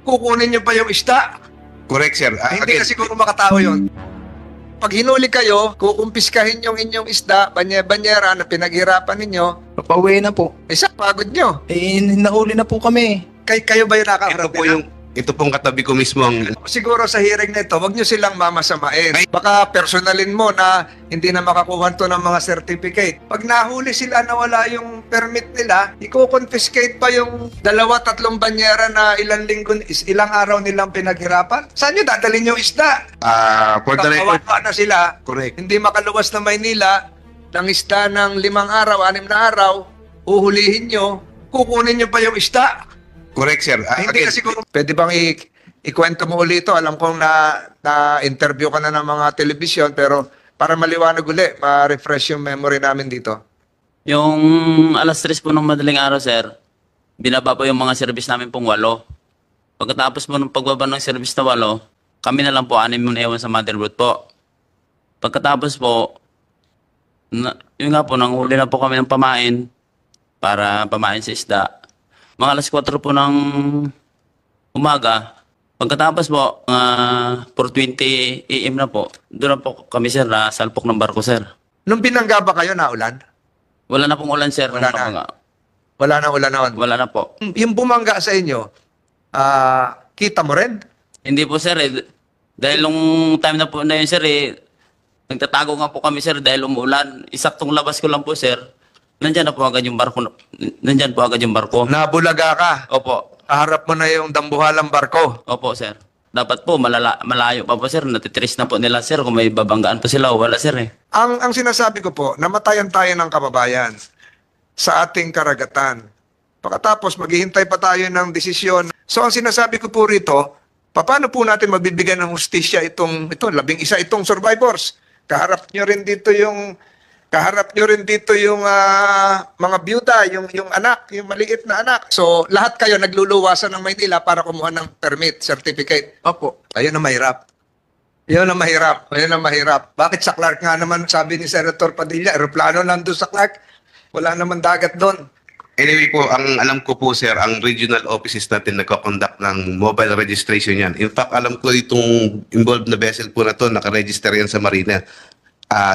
kukunin nyo pa yung isda. Correct, sir. Hindi kasi kung makatao yun. Pag hinuli kayo, kukumpiskahin yung inyong isda, banyera na pinaghirapan ninyo, Papauwi na po. isa pagod nyo. Nahuli na po kami. Kayo ba yung nakaharap Ito pong katabi ko mismo ang... Siguro sa hearing na ito, wag nyo silang mamasamain. Baka personalin mo na hindi na makakuha to ng mga certificate. Pag nahuli sila na wala yung permit nila, i-confiscate pa yung 2-3 banyera na ilang araw nilang pinaghirapan. Saan nyo dadalhin yung isda? For the record, Kawawa na sila. correct. Hindi makaluwas na Maynila, ng isda ng 5 araw, 6 na araw, uhulihin nyo, kukunin nyo pa yung isda. Correct, sir. Hindi kasi kung... Pwede bang ikwento mo ulit ito? Alam kong na-interview ka na ng mga telebisyon, pero para maliwanag ulit, ma-refresh yung memory namin dito. Yung alas 3 po ng madaling araw, sir, binaba po yung mga service namin pong 8. Pagkatapos po ng pagbaba ng service na 8, kami na lang po 6 muna ewan sa motherboard po. Pagkatapos po, yun nga po, nanghuli na po kami ng pamain para pamain sa isda. Mga alas 4 po ng umaga, pagkatapos po, 4:20 AM na po, doon na po kami, sir, na salpok ng barko, sir. Nung binangga ba kayo na ulan? Wala na pong ulan, sir. Wala na. Wala na ulan noon. Wala na po. Yung bumangga sa inyo, kita mo rin? Hindi po, sir. Dahil nung time na po na yun, sir, nagtatago nga po kami, sir, dahil umuulan. Isaktong labas ko lang po, sir. Nandyan na po agad yung barko. Nandyan po agad yung barko. Nabulaga ka. Opo. Kaharap mo na yung dambuhalang barko. Opo, sir. Dapat po, malayo pa po, sir. Natitris na po nila, sir, kung may babanggaan po sila o wala, sir, eh. Ang sinasabi ko po, namatayan tayo ng kababayan sa ating karagatan. Pagkatapos, maghihintay pa tayo ng desisyon. So, ang sinasabi ko po rito, paano po natin mabibigyan ng hustisya itong 11 itong survivors? Kaharap nyo rin dito yung mga byuda, yung anak, yung maliit na anak. So, lahat kayo nagluluwasan ng Maynila para kumuha ng permit, certificate. Opo. Ayun ang mahirap. Yun ang mahirap. Ayun ang mahirap. Bakit sa Clark nga naman, sabi ni Senator Padilla, aeroplano nandun sa Clark. Wala naman dagat doon. Anyway po, ang alam ko po, sir, ang regional offices natin nagko-conduct ng mobile registration yan. In fact, alam ko itong involved na vessel po na to, nakaregister yan sa Marina.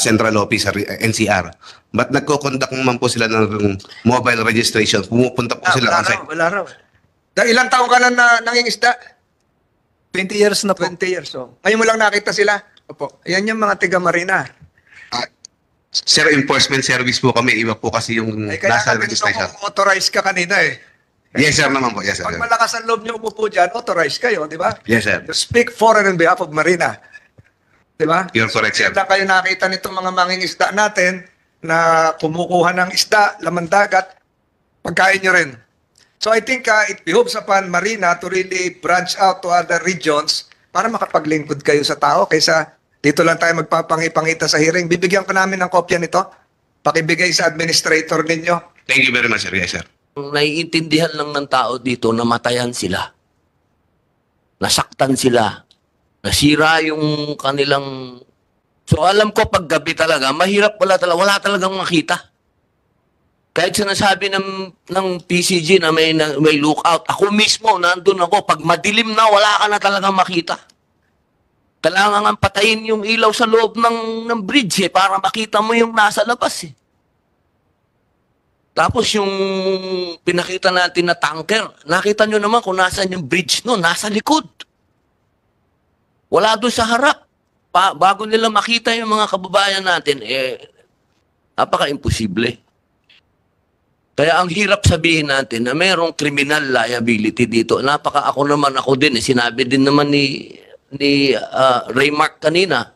Central Office, NCR. But nagko-conduct naman po sila ng mobile registration. Pumupunta po sila. Wala raw. Dahil ilang taong ka na nangingisda? 20 years na po. 20 years. So. Ngayon mo lang nakita sila? Opo. Ayan yung mga tiga-marina. Sir, enforcement service po kami. Iba po kasi yung Kaya nasa kami registration. authorize ka kanina eh. Yes, sir naman po. Yes, sir. Pag malakas ang loob niyo umupo dyan, authorize kayo, di ba? Yes, sir. To speak for and on behalf of Marina. Di ba? You're correct, sir. Kaya kayo nakita nitong mga mangingisda natin na kumukuha ng isda, laman dagat, pagkain nyo rin. So I think it behoves upon Marina to really branch out to other regions para makapaglingkod kayo sa tao kaysa dito lang tayo magpapangipangita sa hearing. Bibigyan ko namin ng kopya nito. Pakibigay sa administrator ninyo. Thank you very much, sir. Yes, sir. Naiintindihan lang ng tao dito na matayan sila. Nasaktan sila. Nasira yung kanilang... So alam ko pag gabi talaga, mahirap wala talagang makita. Kahit sinasabi ng PCG na may lookout, ako mismo nandun ako, pag madilim na wala ka na talagang makita. Kailangan nga patayin yung ilaw sa loob ng bridge para makita mo yung nasa labas eh. Tapos yung pinakita natin na tanker, nakita nyo naman kung nasan yung bridge no, nasa likod. Wala doon sa harap. Bago nila makita yung mga kababayan natin, napaka-imposible. Kaya ang hirap sabihin natin na mayroong criminal liability dito. Ako din, sinabi din naman ni Raymark kanina,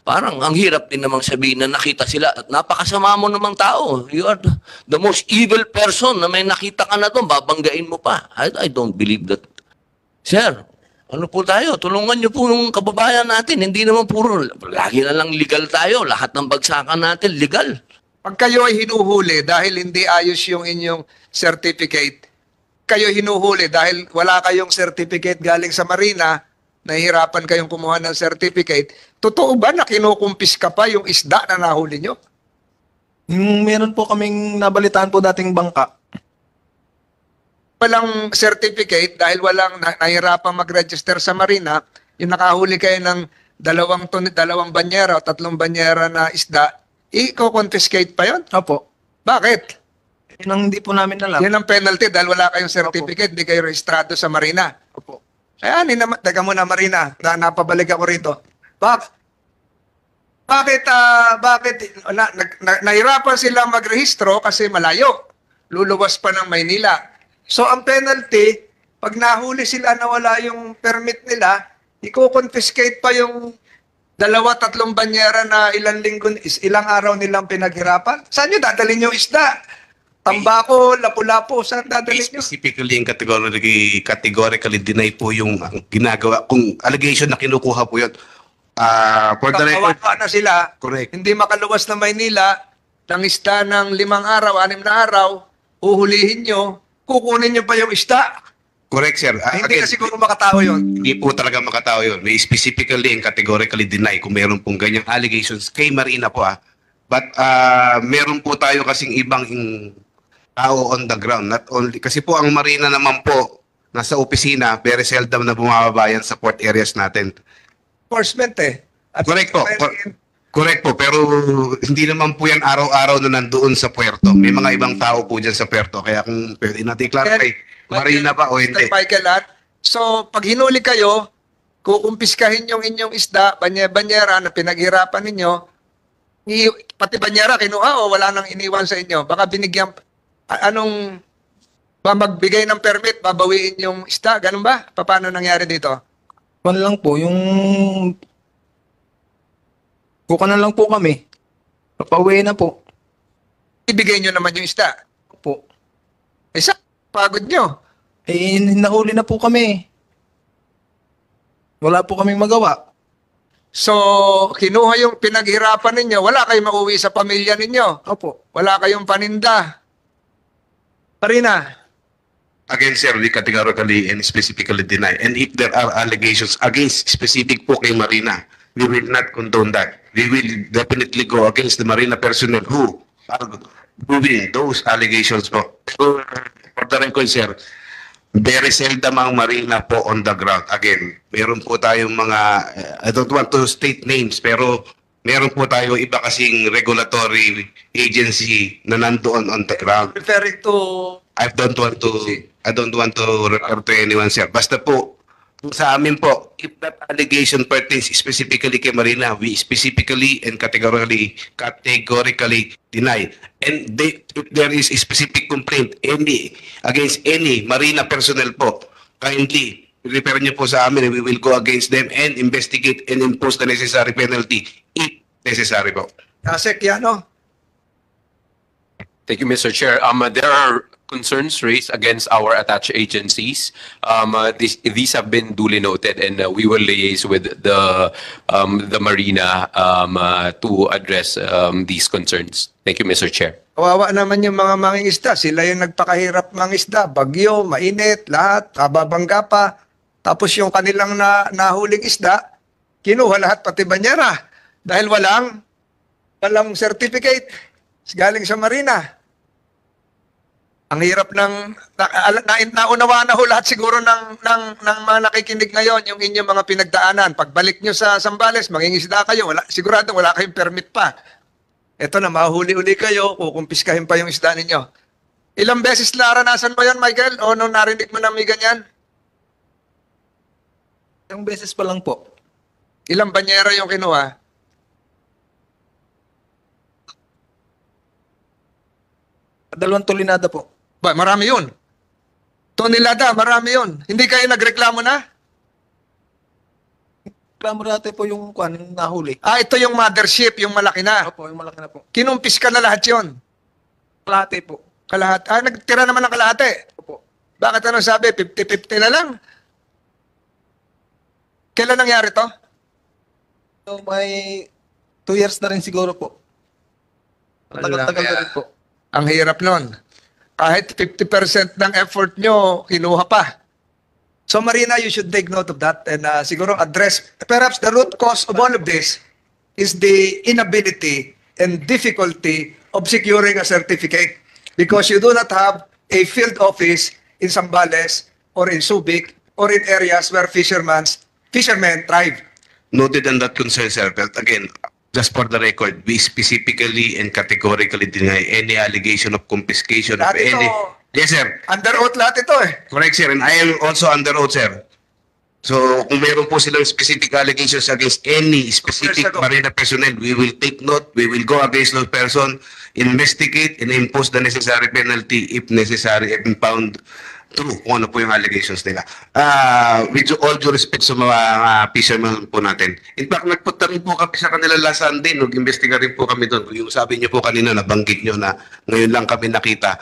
parang ang hirap din namang sabihin na nakita sila at napakasama mo namang tao. You are the most evil person na may nakita ka na doon, babanggain mo pa. I don't believe that. Sir, ano po tayo? Tulungan niyo po yung kababayan natin. Hindi naman puro, lagi na lang legal tayo. Lahat ng bagsakan natin, legal. Pag kayo ay hinuhuli dahil hindi ayos yung inyong certificate, kayo hinuhuli dahil wala kayong certificate galing sa Marina, nahihirapan kayong kumuha ng certificate, totoo ba na kinukumpis ka pa yung isda na nahuli nyo? Meron po kaming nabalitaan po dating bangka. walang certificate dahil walang nahirapang mag-register sa Marina, yung nakahuli kayo ng 2 banyera o 3 banyera na isda, i-confiscate pa yon? Opo. Bakit? Yun ang hindi po namin alam. Yan ang penalty dahil wala kayong certificate, hindi kayo rehistrado sa Marina. Opo. Ayan, teka muna Marina, napabalik ako rito. Bakit nahirapan sila magrehistro kasi malayo. Luluwas pa ng Maynila. So ang penalty, pag nahuli sila na wala yung permit nila, i-confiscate pa yung 2-3 banyera na ilang araw nilang pinaghirapan. Saan nyo dadalhin yung isda? Tambako, lapu-lapu, saan dadalhin nyo? Specifically and categorically deny po yung ginagawa. Kung allegation na kinukuha po yun. For the record, Kawawa na sila. correct. Hindi makaluwas na Maynila, ng isda ng 5 araw, 6 na araw, uhulihin nyo, kukunin nyo pa yung isda. Correct, sir. Hindi Again, na siguro makatao yun. hindi po talaga makatao yun. May specifically and categorically deny kung meron pong ganyang allegations kay Marina po. But meron po tayo kasing ibang tao on the ground. Not only, kasi po ang Marina naman po, nasa opisina, very seldom na bumabayan sa port areas natin. Enforcement At Correct po. Correct po. Pero hindi naman po yan araw-araw na nandoon sa puerto. May mga ibang tao po dyan sa puerto. Kaya kung pwede natin clarify, Marina ba o hindi? Mr. Michael, so pag hinuli kayo, kukumpiskahin yung inyong isda, banyera na pinaghirapan ninyo, pati banyera kinuha o wala nang iniwan sa inyo? Baka binigyan, magbigay ng permit, babawiin yung isda, ganun ba? Paano nangyari dito? Kwan lang po, yung... Kuka na lang po kami. Papauwi na po. Ibigay nyo naman yung isda. Opo. Isa, pagod nyo. Nahuli na po kami. Wala po kaming magawa. So, kinuha yung pinaghirapan ninyo, wala kayong mauwi sa pamilya ninyo. Opo. Wala kayong paninda. Marina, Again, sir, we categorically and specifically deny. And if there are allegations against specific po kay Marina, we will not condone that. We will definitely go against the Marina personnel who are doing those allegations po. So, for the record, sir, very seldom ang Marina po on the ground. Again, meron po tayong mga, I don't want to state names, pero meron po tayo iba kasing regulatory agency na nandoon on the ground. referring to I don't want to refer to anyone, sir. Basta po, sa amin po, if that allegation pertains specifically kay Marina, we specifically and categorically deny. And if there is a specific complaint against any Marina personnel po, kindly refer niyo po sa amin and we will go against them and investigate and impose the necessary penalty if necessary po. Asek Yano. Thank you, Mr. Chair. There are concerns raised against our attached agencies. These have been duly noted, and we will liaise with the Marina to address these concerns. Thank you, Mr. Chair. Kawawa naman yung mga mangingisda. Sila yung nagpakahirap mangisda. Bagyo, mainit, lahat, kababangga pa. Tapos yung kanilang nahuling isda, kinuha lahat pati banyera. Dahil walang certificate galing sa Marina. Ang hirap naunawaan na ho lahat siguro ng mga nakikinig ngayon yung inyong mga pinagdaanan. Pagbalik nyo sa Zambales, mangingisda kayo, sigurado wala kayong permit pa. Ito na, mahuli-uli kayo, kukumpiskahin pa yung isda ninyo. Ilang beses naranasan mo yan, Michael? O nung narinig mo na may ganyan? Isang beses pa lang po. Ilang banyera yung kinuha? Dalawang tulinada po. Ba, marami yun. Tonelada, marami yun. Hindi kayo nagreklamo na? Reklamo natin po yung kwan, yung nahuli. Ito yung mothership, yung malaki na. Opo, yung malaki na po. Kinumpis ka na lahat yun. Kalahati po. Kalahati. Nagtira naman ng kalahati. Opo. Bakit anong sabi? 50-50 na lang? Kailan nangyari to? So, may 2 years na rin siguro po. Tagal-tagal na rin po. Ang hirap nun. Kahit 50% ng effort nyo, kinuha pa. So Marina, you should take note of that and siguro address, perhaps the root cause of all of this is the inability and difficulty of securing a certificate because you do not have a field office in Zambales or in Subic or in areas where fishermen thrive. Noted on that concern, sir. But again, just for the record, we specifically and categorically deny any allegation of confiscation of Lahat ito, any... Yes, sir. under oath lahat ito eh. Correct, sir. And I am also under oath, sir. So, kung meron po silang specific allegations against any specific ago. Marina personnel, we will take note, we will go against those person, investigate, and impose the necessary penalty if necessary, if found true kung ano po yung allegations nila. With all due respect sa mga fishermen po natin. In fact, nagpunta rin po kami sa kanila last Sunday, nag-investiga rin po kami doon. Yung sabi niyo po kanina, nabanggit niyo na ngayon lang kami nakita.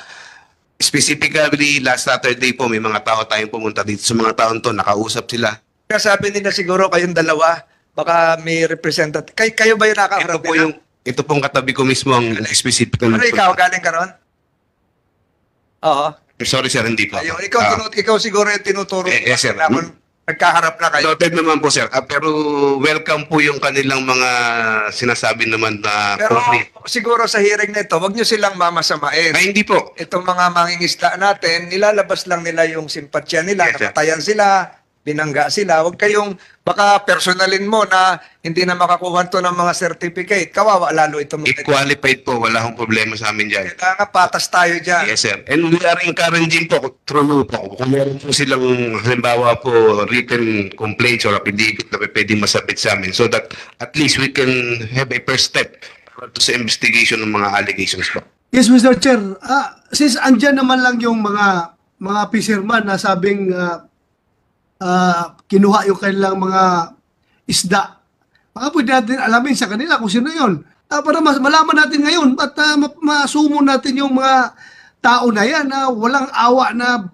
Specifically, last Saturday po, may mga tao tayong pumunta dito. Sa mga taon to, nakausap sila. Kaya sabi nila siguro kayong dalawa, baka may representative. Kayo ba yung nakaharap Ito po nila? yung, ito pong katabi ko mismo ang specific na... Ano ikaw, galing ka ron? Oo. Sorry sir, hindi po. Ayun, ikaw siguro yung tinuturo. Yes, sir. Na kung nagkaharap na kayo. Noted naman po sir. Pero welcome po yung kanilang mga sinasabi naman na... Pero siguro sa hearing na ito, wag nyo silang mamasamain. Ay, hindi po. Itong mga mangingisda natin, nilalabas lang nila yung simpatsya nila, Yes, sir. namatayan sila, binangga sila. Huwag kayong, baka personalin mo na hindi na makakuha to ng mga certificate. Kawawa lalo itong If qualified po, wala akong problema sa amin dyan. Kailangan patas tayo dyan. Yes, sir. And we are encouraging po, through po, kung meron po silang, halimbawa po, written complaints or affidavit na pwedeng masabit sa amin so that at least we can have a first step to sa investigation ng mga allegations po. Yes, Mr. Chair. Since andyan naman lang yung mga fisherman na sabing kinuha yung kanilang mga isda, baka pwede natin alamin sa kanila kung sino yun. Para malaman natin ngayon at masumo natin yung mga tao na yan na walang awa na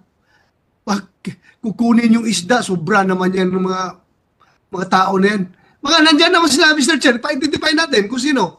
kukunin yung isda. Sobra naman yan ng mga tao na yan. Mga nandyan naman sila, Mr. Chair. Pa-identify natin kung sino.